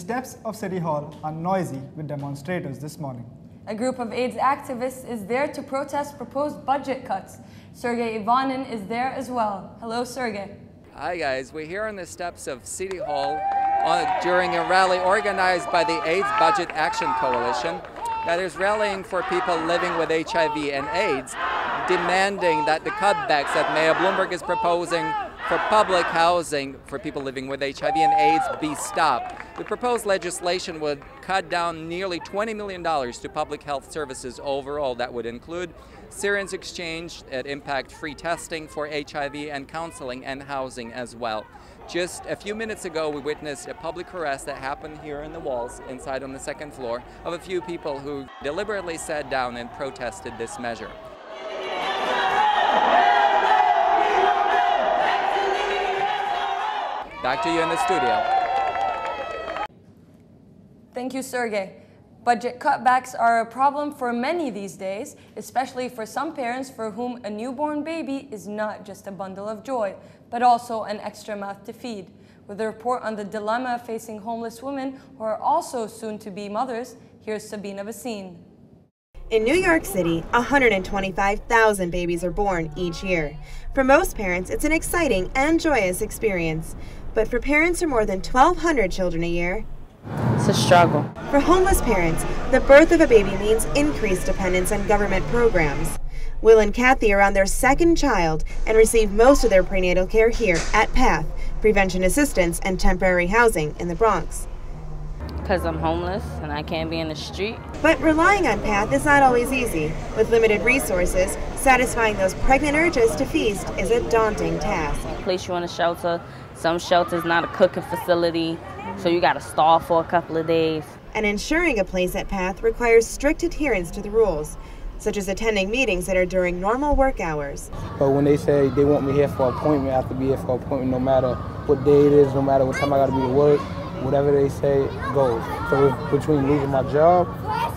steps of City Hall are noisy with demonstrators this morning. A group of AIDS activists is there to protest proposed budget cuts. Sergey Ivanin is there as well. Hello, Sergey. Hi guys, we're here on the steps of City Hall during a rally organized by the AIDS Budget Action Coalition that is rallying for people living with HIV and AIDS, demanding that the cutbacks that Mayor Bloomberg is proposing for public housing for people living with HIV and AIDS be stopped. The proposed legislation would cut down nearly $20 million to public health services overall. That would include syringe exchange, impact free testing for HIV, and counseling and housing as well. Just a few minutes ago, we witnessed a public arrest that happened here in the walls inside on the second floor of a few people who deliberately sat down and protested this measure. Back to you in the studio. Thank you, Sergey. Budget cutbacks are a problem for many these days, especially for some parents for whom a newborn baby is not just a bundle of joy, but also an extra mouth to feed. With a report on the dilemma facing homeless women who are also soon to be mothers, here's Sabina Basin. In New York City, 125,000 babies are born each year. For most parents, it's an exciting and joyous experience. But for parents of more than 1,200 children a year, it's a struggle. For homeless parents, the birth of a baby means increased dependence on government programs. Will and Kathy are on their second child and receive most of their prenatal care here at PATH, Prevention Assistance and Temporary Housing in the Bronx. Because I'm homeless and I can't be in the street. But relying on PATH is not always easy. With limited resources, satisfying those pregnant urges to feast is a daunting task. Place you in a shelter. Some shelters not a cooking facility, so you got to stall for a couple of days. And ensuring a place at PATH requires strict adherence to the rules, such as attending meetings that are during normal work hours. But when they say they want me here for an appointment, I have to be here for an appointment no matter what day it is, no matter what time I got to be to work. Whatever they say goes. So it's between losing my job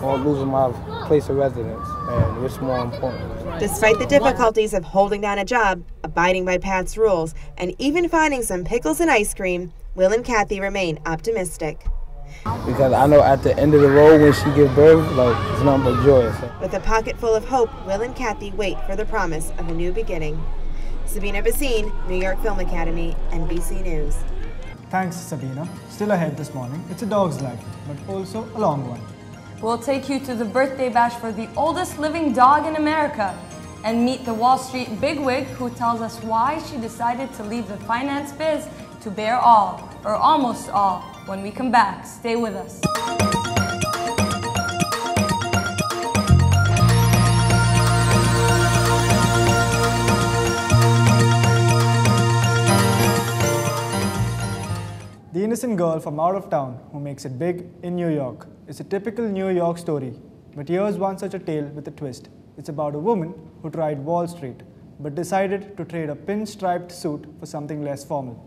or losing my place of residence, and which is more important. Despite the difficulties of holding down a job, abiding by PATH's rules, and even finding some pickles and ice cream, Will and Kathy remain optimistic. Because I know at the end of the road when she gives birth, it's nothing but joy. So. With a pocket full of hope, Will and Kathy wait for the promise of a new beginning. Sabina Basin, New York Film Academy, NBC News. Thanks, Sabina. Still ahead this morning, it's a dog's life, but also a long one. We'll take you to the birthday bash for the oldest living dog in America and meet the Wall Street bigwig who tells us why she decided to leave the finance biz to bear all, or almost all, when we come back. Stay with us. The innocent girl from out of town who makes it big in New York is a typical New York story. But here's one such a tale with a twist. It's about a woman who tried Wall Street, but decided to trade a pinstriped suit for something less formal.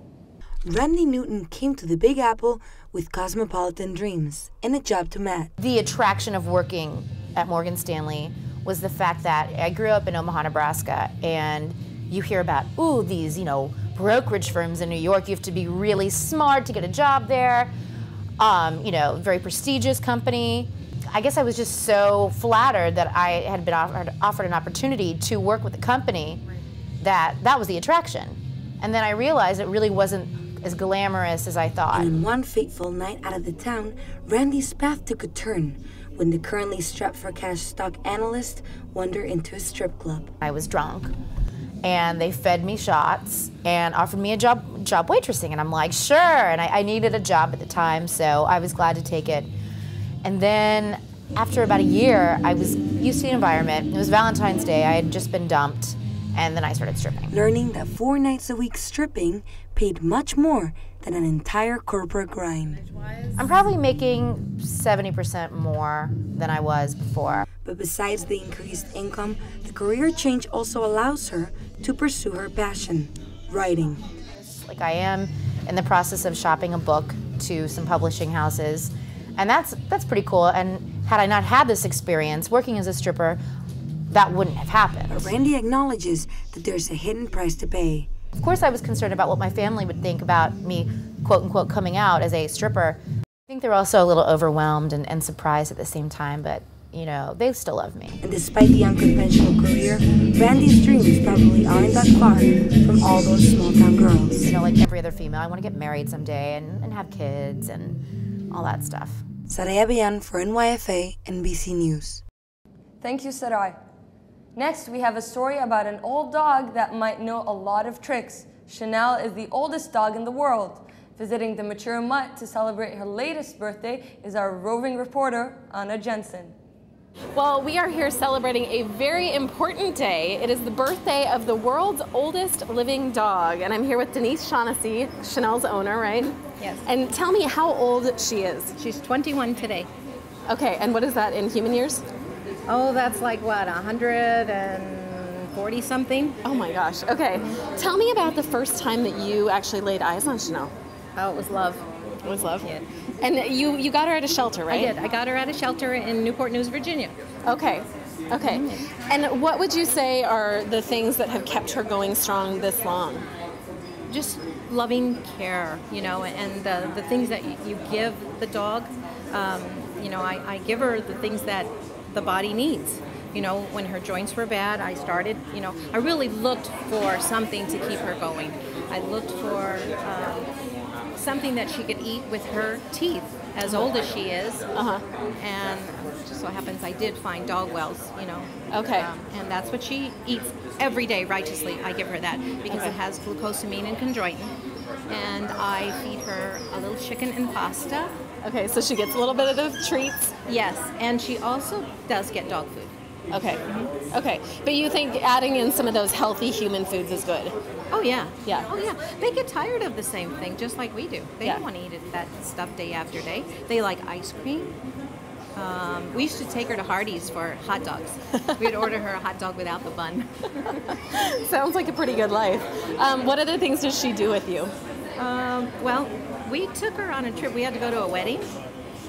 Randy Newton came to the Big Apple with cosmopolitan dreams and a job to match. The attraction of working at Morgan Stanley was the fact that I grew up in Omaha, Nebraska, and you hear about, ooh, these, brokerage firms in New York. You have to be really smart to get a job there. Very prestigious company. I guess I was just so flattered that I had been offered an opportunity to work with a company that was the attraction. And then I realized it really wasn't as glamorous as I thought. And one fateful night out of the town, Randy's path took a turn when the currently strapped for cash stock analyst wandered into a strip club. I was drunk, and they fed me shots and offered me a job waitressing, and I'm like, sure, and I needed a job at the time, so I was glad to take it. And then after about a year, I was used to the environment. It was Valentine's Day, I had just been dumped, and then I started stripping. Learning that 4 nights a week stripping paid much more than an entire corporate grind. I'm probably making 70% more than I was before. But besides the increased income, the career change also allows her to pursue her passion, writing. Like I am in the process of shopping a book to some publishing houses, and that's pretty cool. And had I not had this experience working as a stripper, that wouldn't have happened. But Randy acknowledges that there's a hidden price to pay. Of course I was concerned about what my family would think about me, quote unquote, coming out as a stripper. I think they're also a little overwhelmed and surprised at the same time, but you know, they still love me. And despite the unconventional career, Randy's dreams probably aren't that far from all those small-town girls. You know, like every other female, I want to get married someday and have kids and all that stuff. Saraya Bayan for NYFA, NBC News. Thank you, Sarai. Next, we have a story about an old dog that might know a lot of tricks. Chanel is the oldest dog in the world. Visiting the mature mutt to celebrate her latest birthday is our roving reporter, Anna Jensen. Well, we are here celebrating a very important day. It is the birthday of the world's oldest living dog. And I'm here with Denise Shaughnessy, Chanel's owner, right? Yes. And tell me how old she is. She's 21 today. Okay, and what is that in human years? Oh, that's like what, 140 something? Oh my gosh, okay. Tell me about the first time that you actually laid eyes on Chanel. Oh, it was love. It was love? Yeah. And you got her at a shelter, right? I did. I got her at a shelter in Newport News, Virginia. Okay. Okay. And what would you say are the things that have kept her going strong this long? Just loving care, you know, and the things that you give the dog. You know, I give her the things that the body needs. You know, when her joints were bad, I started, you know, I really looked for something to keep her going. I looked for something that she could eat with her teeth, as old as she is. And just so happens I did find dog wells, you know. Okay. And that's what she eats every day righteously. I give her that because it has glucosamine and chondroitin. And I feed her a little chicken and pasta. Okay, so she gets a little bit of the treats? Yes, and she also does get dog food. Okay. Okay. But you think adding in some of those healthy human foods is good? Oh yeah. Yeah. Oh yeah. They get tired of the same thing, just like we do. They don't want to eat that stuff day after day. They like ice cream. We used to take her to Hardee's for hot dogs. We'd order her a hot dog without the bun. Sounds like a pretty good life. What other things does she do with you? Well, we took her on a trip. We had to go to a wedding,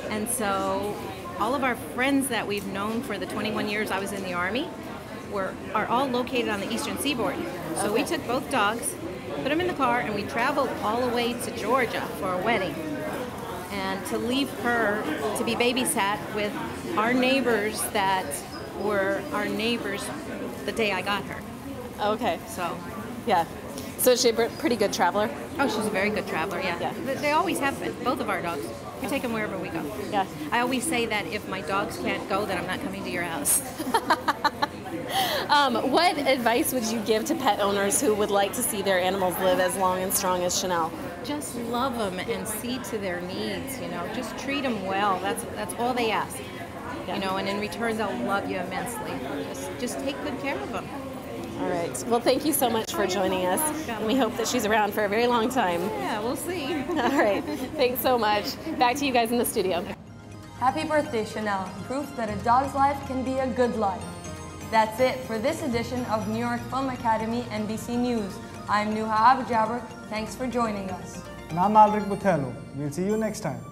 and so all of our friends that we've known for the 21 years I was in the Army are all located on the eastern seaboard. So we took both dogs, put them in the car, and we traveled all the way to Georgia for a wedding. And to leave her to be babysat with our neighbors that were our neighbors the day I got her. Okay. So, yeah. So is she a pretty good traveler? Oh, she's a very good traveler, yeah. They always have been, both of our dogs. We take them wherever we go. Yeah. I always say that if my dogs can't go, then I'm not coming to your house. What advice would you give to pet owners who would like to see their animals live as long and strong as Chanel? Just love them and see to their needs, you know. Just treat them well. That's all they ask. You know, and in return they'll love you immensely. Just take good care of them. All right. Well, thank you so much for joining us. And we hope that she's around for a very long time. Yeah, we'll see. All right. Thanks so much. Back to you guys in the studio. Happy birthday, Chanel. Proof that a dog's life can be a good life. That's it for this edition of New York Film Academy NBC News. I'm Nuha Abujaber. Thanks for joining us. And I'm Alric Buthello. We'll see you next time.